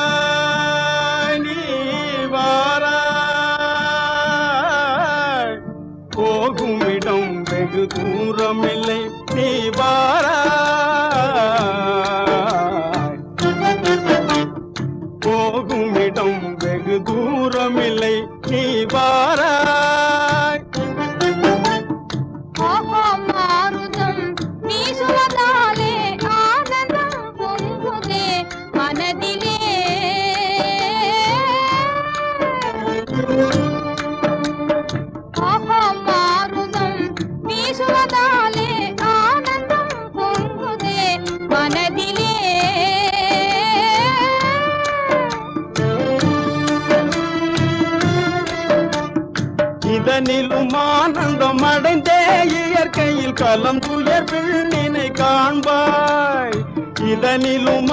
வாராய் நீ வாராய் போகும் இடம் வெகு தூரமில்லை நீ வாராய் போகும் இடம் வெகு தூரமில்லை நீ வாராய் மாருதம் வீசுவதாலே ஆனந்தம் பொங்குதே மனதிலே மாருதம் வீசுவதாலே ஆனந்தம் பொங்குதே மனதிலே இதனிலும் ஆனந்தம் அடைந்தே இயற்கையில் கலம் துயர் பெண்ணினை காண்பாய் இதனிலும்